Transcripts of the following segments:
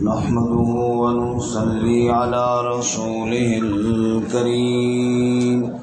نحمده ونصلي على رسوله الكريم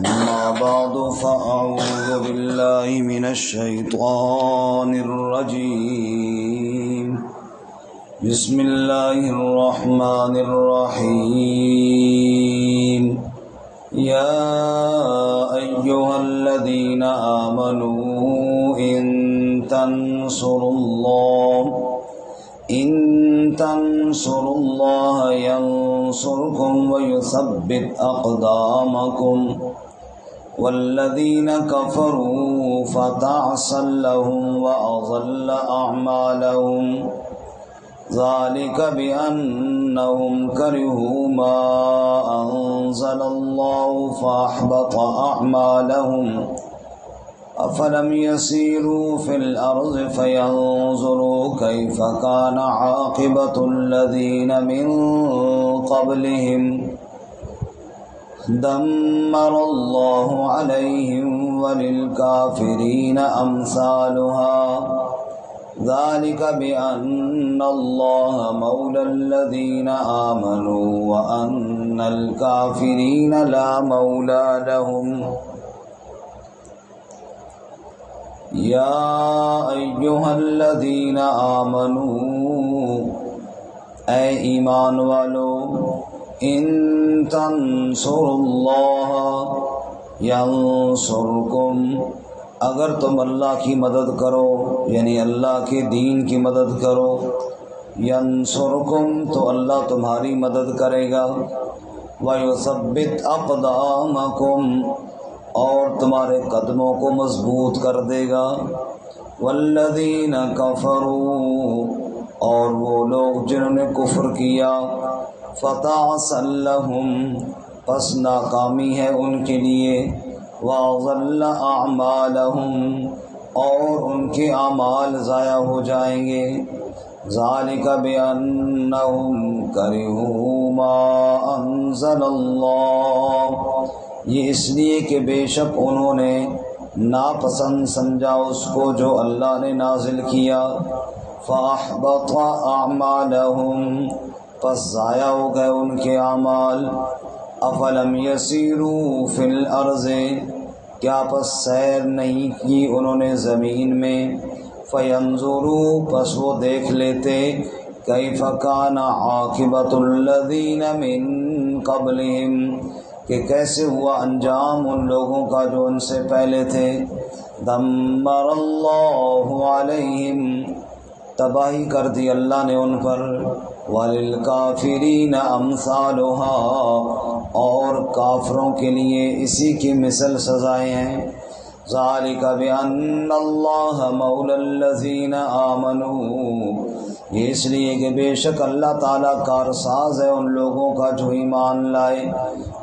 أما بعد فأعوذ بالله من الشيطان الرجيم بسم الله الرحمن الرحيم يا أيها الذين آمنوا إن تنصروا الله ينصركم ويثبت أقدامكم والذين كفروا فتعسا لهم وأضل أعمالهم ذلك بأنهم كرهوا ما أنزل الله فأحبط أعمالهم أفلم يسيروا في الأرض فينظروا كيف كان عاقبة الذين من قبلهم دمر الله عليهم وللكافرين أمثالها ذلك بأن الله مولى الذين آمنوا وأن الكافرين لا مولى لهم یا ایھا الذین آمنوا اے ایمان والو ان تنصروا اللہ ینصرکم اگر تم اللہ کی مدد کرو یعنی اللہ کے دین کی مدد کرو ینصرکم تو اللہ تمہاری مدد کرے گا ویثبت اقدامکم اور تمہارے قدموں کو مضبوط کر دے گا والذین کفروا اور وہ لوگ جنہوں نے کفر کیا فتعسا لہم پس ناکامی ہے ان کے لیے واضل اعمالہم اور ان کے اعمال ضائع ہو جائیں گے ذالک بانہم کرہوا ما انزل اللہ یہ اس لیے کہ بے شک انہوں نے ناپسند سمجھا اس کو جو اللہ نے نازل کیا فَأَحْبَطَ أَعْمَالَهُمْ پس ضائع ہو گئے ان کے اعمال أَفَلَمْ يَسِيرُوا فِي الْأَرْضِ کیا پس سیر نہیں کی انہوں نے زمین میں فَيَنْظُرُوا پس وہ دیکھ لیتے كَيْفَ كَانَ عَاقِبَةُ الَّذِينَ مِن قَبْلِهِمْ کہ کیسے ہوا انجام ان لوگوں کا جو ان سے پہلے تھے دمر اللہ علیہم تباہی کر دی اللہ نے ان پر وللکافرین امثالها اور کافروں کے لیے اسی کی مثل سزائیں ہیں ذالک بان اللہ مولی الذین آمنوا یہ اس لیے کہ بے شک اللہ تعالیٰ کارساز ہے ان لوگوں کا جو ایمان لائے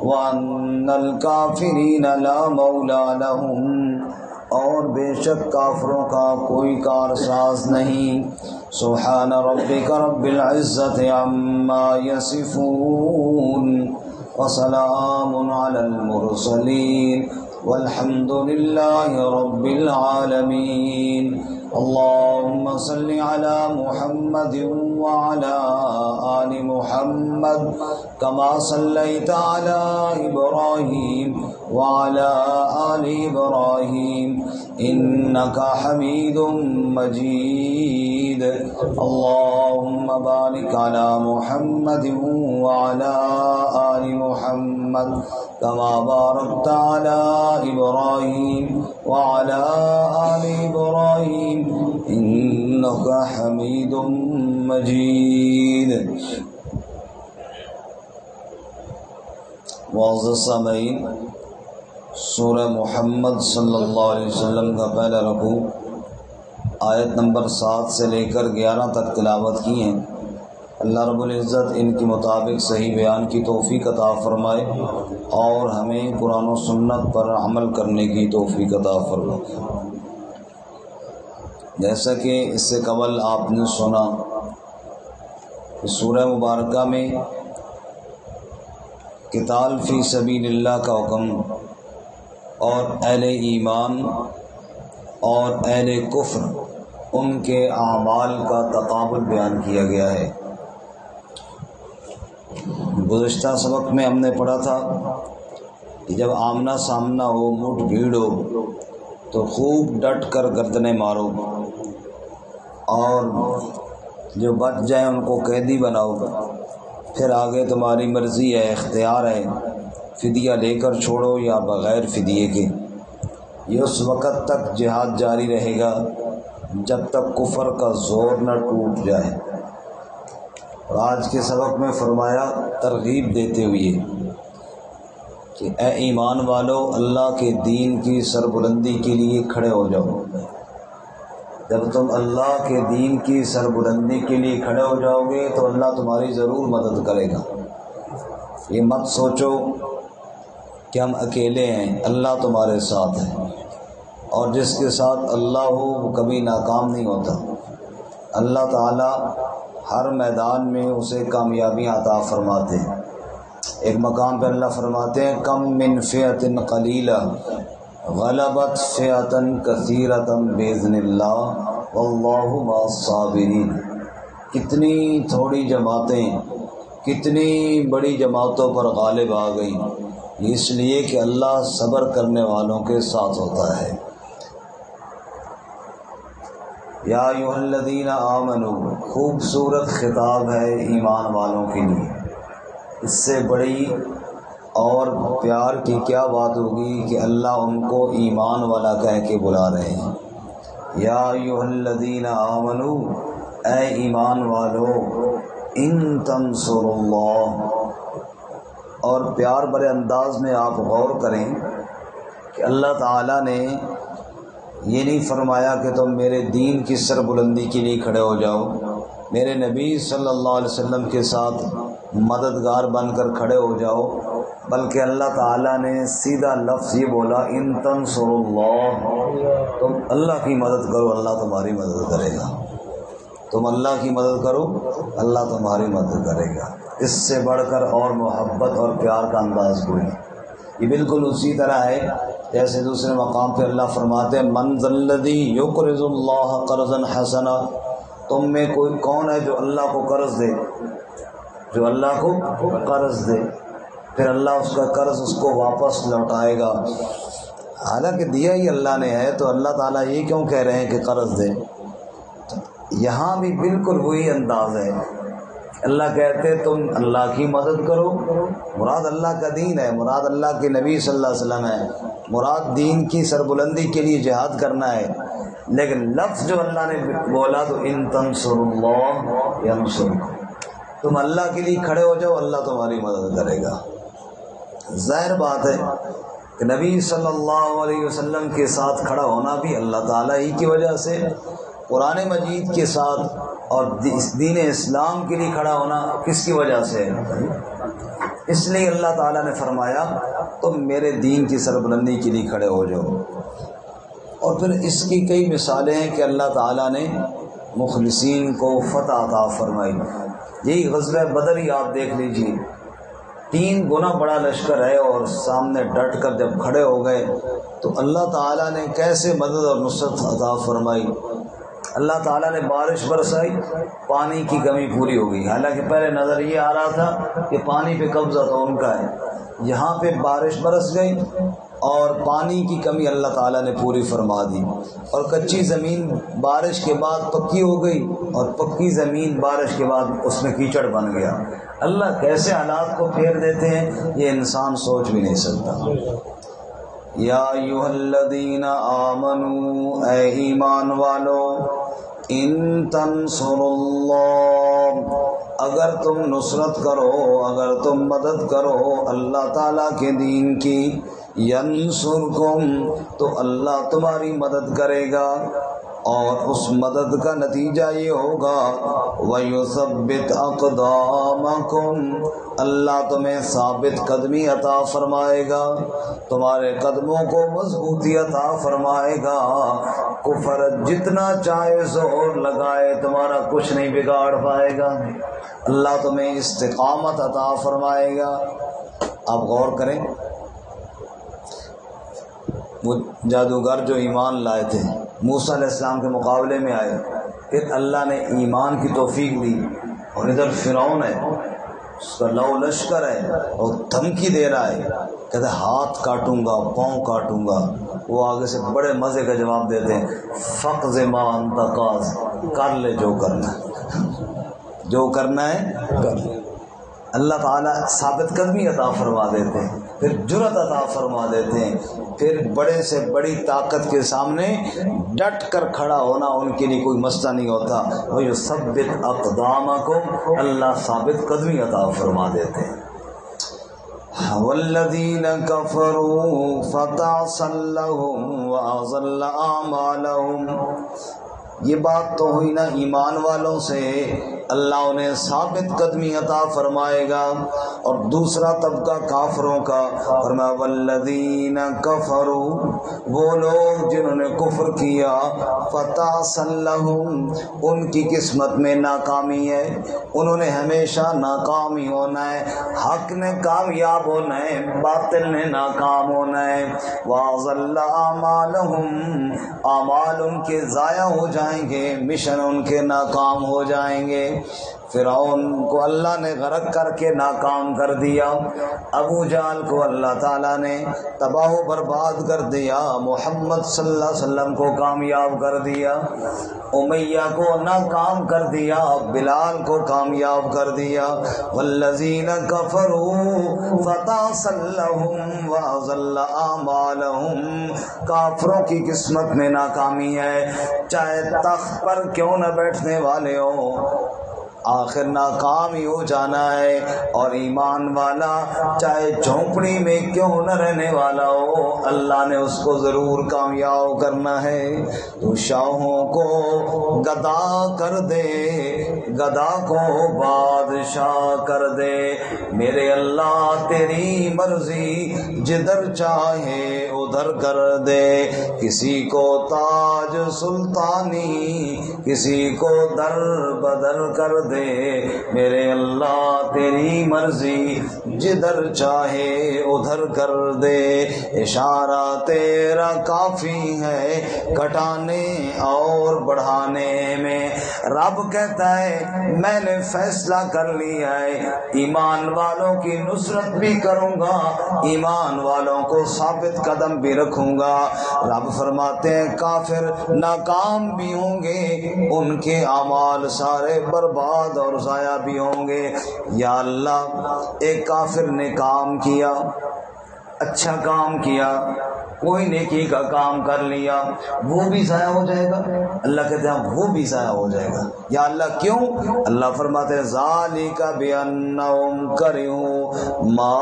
وَأَنَّ الْكَافِرِينَ لَا مَوْلَى لَهُمْ اور بے شک کافروں کا کوئی کارساز نہیں سبحان ربک رب العزت عما یصفون وسلام علی المرسلین والحمد للہ رب العالمین اللهم صل على محمد وعلى آل محمد كما صليت على إبراهيم وعلى آل إبراهيم إنك حميد مجيد اللهم بارك على محمد وعلى آل محمد كما باركت على إبراهيم وعلى آل إبراهيم إنك حميد مجيد معزز سامعین سورہ محمد صلی اللہ علیہ وسلم کا پہلا رکوع آیت نمبر 7 سے لے کر 11 تک تلاوت کی ہیں اللہ رب العزت ان کے مطابق صحیح بیان کی توفیق عطا فرمائے اور ہمیں قرآن و سنت پر عمل کرنے کی توفیق عطا فرمائے جیسا کہ اس سے قبل آپ نے سنا سورہ مبارکہ میں قتال فی سبیل اللہ کا حکم اور اہل ایمان اور اہل کفر ان کے اعمال کا تقابل بیان کیا گیا ہے۔ گزشتہ سبق میں ہم نے پڑھا تھا کہ جب آمنا سامنا ہو، مٹھ بھیڑ ہو، تو خوب ڈٹ کر گردنیں مارو، اور جو بچ جائیں ان کو قیدی بناؤ، پھر آگے تمہاری مرضی ہے، اختیار ہے، فدیہ لے کر چھوڑو یا بغیر فدیے کے۔ یہ اس وقت تک جہاد جاری رہے گا جب تک کفر کا زور نہ ٹوٹ جائے۔ اور آج کے سبق میں فرمایا ترغیب دیتے ہوئے کہ اے ایمان والو، اللہ کے دین کی سربلندی کے لیے کھڑے ہو جاؤ۔ جب تم اللہ کے دین کی سربلندی کے لیے کھڑے ہو جاؤ گے تو اللہ تمہاری ضرور مدد کرے گا۔ یہ مت سوچو کہ ہم اکیلے ہیں، اللہ تمہارے ساتھ ہے، اور جس کے ساتھ اللہ ہو وہ کبھی ناکام نہیں ہوتا۔ اللہ تعالی ہر میدان میں اسے کامیابیاں عطا فرماتے ہیں۔ ایک مقام پہ اللہ فرماتے ہیں کم من فئۃ قلیلہ غلبت فئۃ کثیرۃ باذن اللہ واللہ مع الصابرین۔ کتنی تھوڑی جماعتیں کتنی بڑی جماعتوں پر غالب آ گئیں، اس لیے کہ اللہ صبر کرنے والوں کے ساتھ ہوتا ہے۔ یا ایھا الذین آمنوا، خوبصورت خطاب ہے ایمان والوں کے لیے۔ اس سے بڑی اور پیار کی کیا بات ہوگی کہ اللہ ان کو ایمان والا کہہ کے بلا رہے ہیں۔ یا ایھا الذین آمنوا، اے ایمان والو، ان تنصروا اللہ، اور پیار بھرے انداز میں آپ غور کریں کہ اللہ تعالیٰ نے یہ نہیں فرمایا کہ تم میرے دین کی سربلندی کے لیے کھڑے ہو جاؤ، میرے نبی صلی اللہ علیہ وسلم کے ساتھ مددگار بن کر کھڑے ہو جاؤ، بلکہ اللہ تعالیٰ نے سیدھا لفظ یہ بولا ان تنصروا اللہ، تم اللہ کی مدد کرو اللہ تمہاری مدد کرے گا۔ تم اللہ کی مدد کرو اللہ تمہاری مدد کرے گا۔ اس سے بڑھ کر اور محبت اور پیار کا انداز کوئی نہیں۔ یہ بالکل اسی طرح ہے جیسے دوسرے مقام پہ اللہ فرماتے ہیں من ذا الذی یقرض اللہ قرضا حسنا، تم میں کوئی کون ہے جو اللہ کو قرض دے، جو اللہ کو قرض دے، پھر اللہ اس کا قرض اس کو واپس لوٹائے گا۔ حالانکہ دیا ہی اللہ نے ہے، تو اللہ تعالیٰ یہ کیوں کہہ رہے ہیں کہ قرض دے؟ یہاں بھی بالکل وہی انداز ہے۔ اللہ کہتے تم اللہ کی مدد کرو، مراد اللہ کا دین ہے، مراد اللہ کے نبی صلی اللہ علیہ وسلم ہے، مراد دین کی سربلندی کے لیے جہاد کرنا ہے، لیکن لفظ جو اللہ نے بولا تو ان تنصروا اللہ ینصرکم، تم اللہ کے لیے کھڑے ہو جاؤ اللہ تمہاری مدد کرے گا۔ ظاہر بات ہے کہ نبی صلی اللہ علیہ وسلم کے ساتھ کھڑا ہونا بھی اللہ تعالیٰ ہی کی وجہ سے، قرآن مجید کے ساتھ اور دین اسلام کے لیے کھڑا ہونا کس کی وجہ سے ہے؟ اس لیے اللہ تعالیٰ نے فرمایا تم میرے دین کی سربلندی کے لیے کھڑے ہو جاؤ۔ اور پھر اس کی کئی مثالیں ہیں کہ اللہ تعالیٰ نے مخلصین کو فتح عطا فرمائی۔ یہی غزوہ بدر ہی آپ دیکھ لیجیے، 3 گنا بڑا لشکر ہے اور سامنے ڈٹ کر جب کھڑے ہو گئے تو اللہ تعالیٰ نے کیسے مدد اور نصرت عطا فرمائی۔ اللہ تعالیٰ نے بارش برسائی، پانی کی کمی پوری ہو گئی، حالانکہ پہلے نظر یہ آ رہا تھا کہ پانی پہ قبضہ تو ان کا ہے، یہاں پہ بارش برس گئی اور پانی کی کمی اللہ تعالیٰ نے پوری فرما دی، اور کچی زمین بارش کے بعد پکی ہو گئی اور پکی زمین بارش کے بعد اس میں کیچڑ بن گیا۔ اللہ کیسے حالات کو پھیر دیتے ہیں یہ انسان سوچ بھی نہیں سکتا۔ یا ایھا الذین آمنوا، اے ایمان والو، ان تنصروا اللہ، اگر تم نصرت کرو، اگر تم مدد کرو اللہ تعالیٰ کے دین کی، ینصرکم، تو اللہ تمہاری مدد کرے گا، اور اس مدد کا نتیجہ یہ ہوگا وَيُثَبِّتْ أَقْدَامَكُمْ، اللہ تمہیں ثابت قدمی عطا فرمائے گا، تمہارے قدموں کو مضبوطی عطا فرمائے گا۔ کفر جتنا چاہے زور لگائے تمہارا کچھ نہیں بگاڑ پائے گا، اللہ تمہیں استقامت عطا فرمائے گا۔ آپ غور کریں، وہ جادوگر جو ایمان لائے تھے موسیٰ علیہ السلام کے مقابلے میں آئے، پھر اللہ نے ایمان کی توفیق دی، اور ادھر فرعون ہے، اس کا لو لشکر ہے اور دھمکی دے رہا ہے، کہتے ہاتھ کاٹوں گا، پاؤں کاٹوں گا۔ وہ آگے سے بڑے مزے کا جواب دیتے ہیں، فقض ما انت قاض، کر لے جو کرنا ہے، جو کرنا ہے کر لے۔ اللہ تعالیٰ ثابت قدمی عطا فرما دیتے ہیں، پھر جرأت عطا فرما دیتے ہیں، پھر بڑے سے بڑی طاقت کے سامنے ڈٹ کر کھڑا ہونا ان کے لیے کوئی مسئلہ نہیں ہوتا۔ وَيُثَبِّتْ أَقْدَامَكُمْ، اللہ ثابت قدمی عطا فرما دیتے ہیں۔ وَالَّذِينَ كَفَرُوا فَتَعْصَلْ لَهُمْ وَأَضَلَّ أَعْمَالَهُمْ، یہ بات تو ہوئی نا ایمان والوں سے، اللہ انہیں ثابت قدمی عطا فرمائے گا، اور دوسرا طبقہ کافروں کا، فرمایا والذین کفروا، وہ لوگ جنہوں نے کفر کیا، فتعصل لہم، ان کی قسمت میں ناکامی ہے، انہوں نے ہمیشہ ناکامی ہونا ہے، حق نے کامیاب ہونا ہے، باطل نے ناکام ہونا ہے، واضل اعمالہم، اعمال ان کے ضائع ہو جائیں گے، مشن ان کے ناکام ہو جائیں گے۔ فرعون کو اللہ نے غرق کر کے ناکام کر دیا، ابو جہل کو اللہ تعالیٰ نے تباہ و برباد کر دیا، محمد صلی اللہ علیہ وسلم کو کامیاب کر دیا، امیہ کو ناکام کر دیا، بلال کو کامیاب کر دیا۔ والذین کفروا فتعصل لہم واضل اعمالہم، کافروں کی قسمت میں ناکامی ہے، چاہے تخت پر کیوں نہ بیٹھنے والے ہوں، آخر ناکام ہی ہو جانا ہے، اور ایمان والا چاہے جھونپڑی میں کیوں نہ رہنے والا ہو، اللہ نے اس کو ضرور کامیاب کرنا ہے۔ تو شاہوں کو گدا کر دے، گدا کو بادشاہ کر دے، میرے اللہ تیری مرضی، جدھر چاہے ادھر کر دے، کسی کو تاج سلطانی، کسی کو در بدر کر دے، میرے اللہ تیری مرضی، جدھر چاہے ادھر کر دے، اشارہ تیرا کافی ہے گھٹانے اور بڑھانے میں۔ رب کہتا ہے میں نے فیصلہ کر لیا ہے، ایمان والوں کی نصرت بھی کروں گا، ایمان والوں کو ثابت قدم بھی رکھوں گا۔ رب فرماتے ہیں کافر ناکام بھی ہوں گے، ان کے اعمال سارے برباد اور ضائع بھی ہوں گے۔ یا اللہ، ایک کافر نے کام کیا، اچھا کام کیا، کوئی نیکی کا کام کر لیا، وہ بھی ضائع ہو جائے گا؟ اللہ کہتے ہیں وہ بھی ضائع ہو جائے گا۔ یا اللہ کیوں؟ اللہ فرماتے ہیں ذالک بأنہم کرہوا ما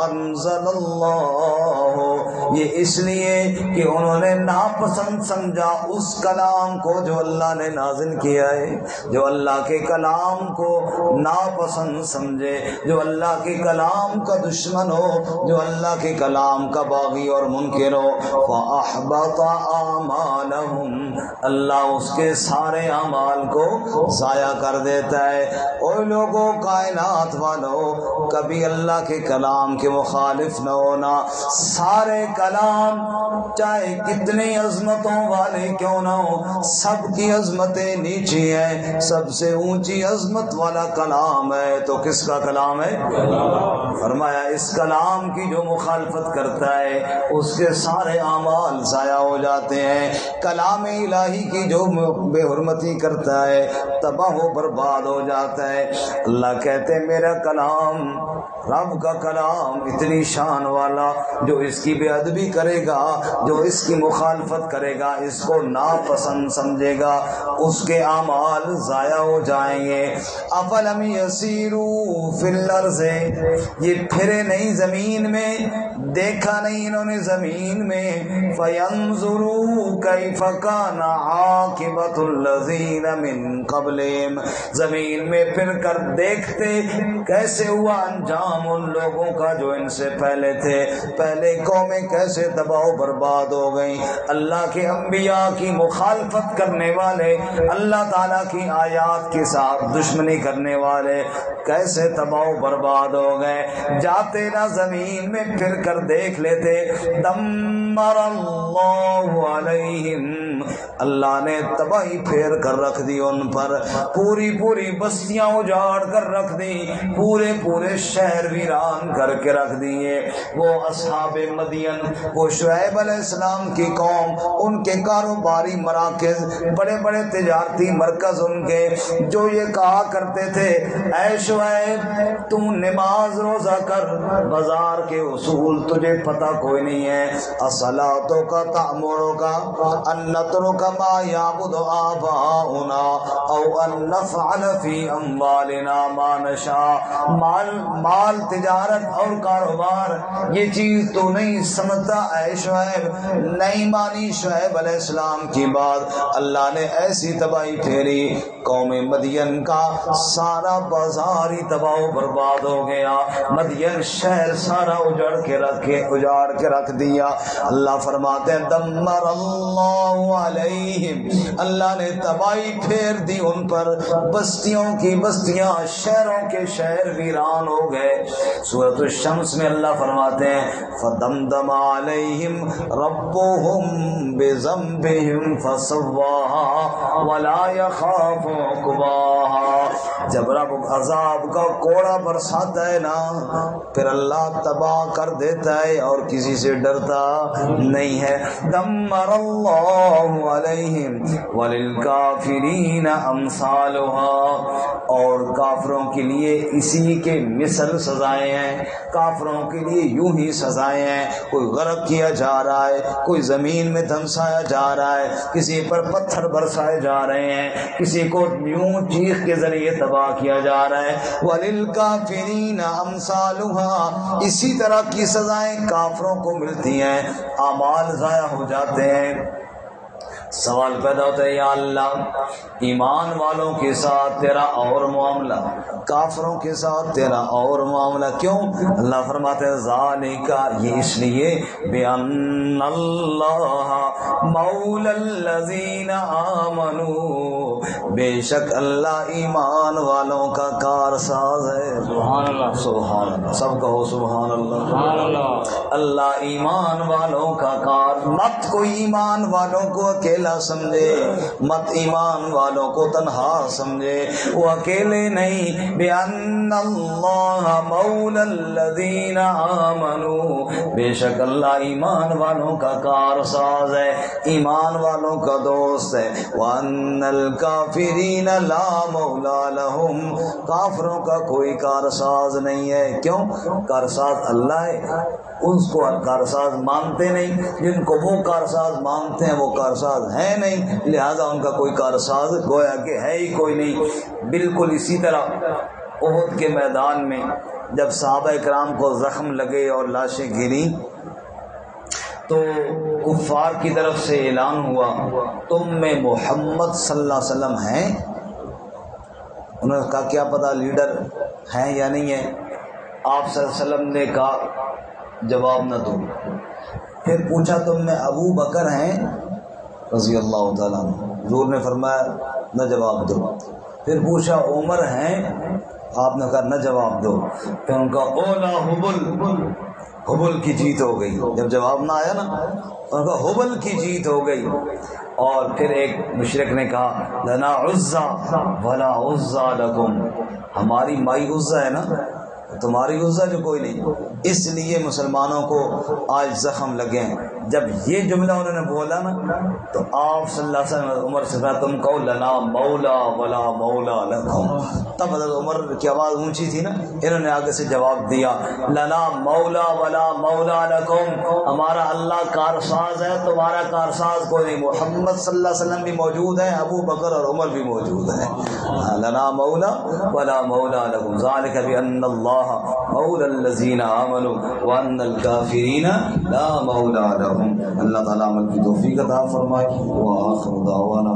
انزل اللہ، یہ اس لیے کہ انہوں نے ناپسند سمجھا اس کلام کو جو اللہ نے نازل کیا ہے، جو اللہ کے کلام کو ناپسند سمجھے، جو اللہ کے کلام کا دشمن ہو، جو اللہ کے کلام کا باغی اور منکر ہو، فَأَحْبَطَ أَعْمَالَهُمْ، اللہ اس کے سارے اعمال کو ضائع کر دیتا ہے۔ اوہ لوگوں، کائنات والو، کبھی اللہ کے کلام کے مخالف نہ ہونا، سارے کلام چاہے کتنی عظمتوں والے کیوں نہ ہو، سب کی عظمتیں نیچی ہیں، سب سے اونچی عظمت والا کلام ہے تو کس کا کلام ہے؟ فرمایا اس کلام کی جو مخالفت کرتا ہے اس کے سارے اعمال ضائع ہو جاتے ہیں، کلام الہی کی جو بے حرمتی کرتا ہے تباہ و برباد ہو جاتا ہے۔ اللہ کہتے ہیں میرا کلام، رب کا کلام اتنی شان والا، جو اس کی بے ادبی کرے گا، جو اس کی مخالفت کرے گا، اس کو ناپسند سمجھے گا، اس کے اعمال ضائع ہو جائیں گے۔ افلم یسیروا فی الارض، یہ پھرے نہیں زمین میں، دیکھا نہیں انہوں نے زمین میں، فینظروا کیف کان عاقبۃ الذین من قبلہم، زمین میں پھر کر دیکھتے کیسے ہوا انجام ان لوگوں کا جو ان سے پہلے تھے، پہلے قومیں کیسے تباہ و برباد ہو گئیں، اللہ کے انبیاء کی مخالفت کرنے والے، اللہ تعالیٰ کی آیات کے ساتھ دشمنی کرنے والے کیسے تباہ و برباد ہو گئے۔ جاتے نہ زمین میں پھر کر دیکھ لیتے، دمر اللہ علیہم اللہ نے تباہی پھیر کر رکھ دی ان پر، پوری پوری بستیاں اجاڑ کر رکھ دی، پورے پورے شہر ویران کر کے رکھ دیے۔ وہ اصحاب مدین، وہ شعیب علیہ السلام کی قوم، ان کے کاروباری مراکز، بڑے بڑے تجارتی مرکز ان کے، جو یہ کہا کرتے تھے اے شعیب تم نماز روزہ کر، بازار کے اصول تجھے پتہ کوئی نہیں ہے، الصلاۃ کا تأمرک ان نترک ما یعبد آباؤنا او ان نفعل فی اموالنا ما نشاء۔ مال تجارت اور کاروبار یہ چیز تو نہیں سمجھتا اے شعیب، نہیں مانی شعیب علیہ السلام کی بات۔ اللہ نے ایسی تباہی پھیری، قوم مدین کا سارا بازار ہی تباہ و برباد ہو گیا، مدین شہر سارا اجاڑ کے رکھ دیا۔ اللہ فرماتے ہیں دمر اللہ علیہم، اللہ نے تباہی پھیر دی ان پر، بستیوں کی بستیاں، شہروں کے شہر ویران ہو گئے۔ سورۃ الشمس میں اللہ فرماتے ہیں فدمدم علیہم ربهم بذنبهم فسواها ولا يخاف عقباها۔ جب رب عذاب کا کوڑا برساتا ہے نا پھر اللہ تباہ کر دیتا ہے اور کسی سے ڈرتا نہیں ہے۔ دمر اللہ علیہم وللکافرین امثالها، اور کافروں کے لیے اسی کے مثل سزائیں ہیں، کافروں کے لیے یوں ہی سزائیں ہیں، کوئی غرق کیا جا رہا ہے، کوئی زمین میں دھنسایا جا رہا ہے، کسی پر پتھر برسائے جا رہے ہیں، کسی کو یوں چیخ کے ذریعے تباہ کیا جا رہا ہے۔ وَلِلْكَافِرِينَ أَمْثَالُهَا، اسی طرح کی سزائیں کافروں کو ملتی ہیں، اعمال ضائع ہو جاتے ہیں۔ سوال پیدا ہوتا ہے یا اللہ ایمان والوں کے ساتھ تیرا اور معاملہ، کافروں کے ساتھ تیرا اور معاملہ کیوں؟ اللہ فرماتے ہیں ذالک، یہ اس لیے بِأَنَّ اللَّهَ مَوْلَى الَّذِينَ آمَنُوا، بے شک اللہ ایمان والوں کا کارساز ہے۔ سبحان اللہ، سبحان اللہ، سب کہو سبحان اللہ، سبحان اللہ۔ اللہ ایمان والوں کا کار، مت کوئی ایمان والوں کو اکیلا سمجھے، مت ایمان والوں کو تنہا سمجھے، وہ اکیلے نہیں۔ بِأَنَّ اللَّهَ مَوْلَى الَّذِينَ آمَنُوا، بے شک اللہ ایمان والوں کا کارساز ہے، ایمان والوں کا دوست ہے۔ وَأَنَّ الْكَافِرِينَ لَا مَوْلَى لَهُمْ، کافروں کا کوئی کارساز نہیں ہے۔ کیوں؟ کارساز اللہ ہے، اس کو کارساز مانتے نہیں، جن کو وہ کارساز مانتے ہیں وہ کارساز ہے نہیں، لہذا ان کا کوئی کارساز گویا کہ ہے ہی کوئی نہیں۔ بالکل اسی طرح احد کے میدان میں جب صحابہ کرام کو زخم لگے اور لاشیں گری تو کفار کی طرف سے اعلان ہوا تم میں محمد صلی اللہ علیہ وسلم ہیں؟ انہوں نے کہا کیا پتہ لیڈر ہیں یا نہیں ہیں۔ آپ صلی اللہ علیہ وسلم نے کہا جواب نہ دو۔ پھر پوچھا تم میں ابو بکر ہیں رضی اللہ تعالیٰ عنہ؟ حضور نے فرمایا نہ جواب دو۔ پھر پوچھا عمر ہیں؟ آپ نے کہا نہ جواب دو۔ پھر ان کا اولا حبل کی جیت ہو گئی۔ جب جواب نہ آیا نا ان کا حبل کی جیت ہو گئی۔ اور پھر ایک مشرک نے کہا لنا عزا ولا عزا لکم، ہماری مائی عزا ہے نا، تمہاری عزا جو کوئی نہیں۔ اس لیے مسلمانوں کو آج زخم لگے ہیں۔ جب یہ جملہ انہوں نے بولا نا تو آپ صلی اللہ علیہ وسلم عمر سے کہا تم کہو لنا مولا ولا مولا لکم۔ تب حضرت عمر کی آواز اونچی تھی نا، انہوں نے آگے سے جواب دیا لنا مولا ولا مولا لکم، ہمارا اللہ کارساز ہے، تمہارا کارساز کوئی نہیں۔ محمد صلی اللہ علیہ وسلم بھی موجود ہیں، ابو بکر اور عمر بھی موجود ہیں۔ لنا مولا ولا مولا لکم ذالک بان اللہ مولا الذین آمنوا وان الکافرین لا مولا لهم۔ اللہ تعالیٰ عمل کی توفیق عطا فرمائے۔ وآخر دعوانا